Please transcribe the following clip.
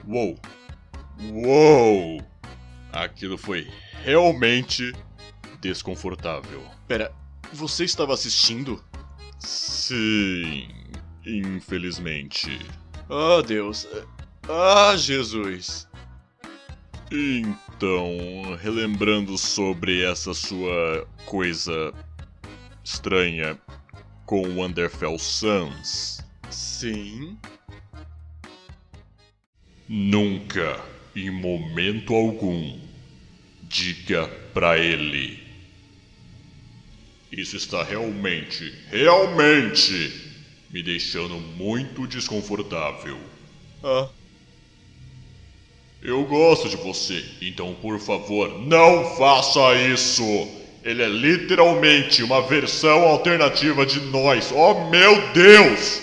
Uou! Uou! Aquilo foi realmente desconfortável. Pera, você estava assistindo? Sim, infelizmente. Ah, Deus. Ah, Jesus. Então, relembrando sobre essa sua coisa estranha com o Underfell Suns, Sim. nunca, em momento algum, diga pra ele. Isso está realmente me deixando muito desconfortável. Ah, Eu gosto de você, então por favor, não faça isso! Ele é literalmente uma versão alternativa de nós. Oh meu Deus!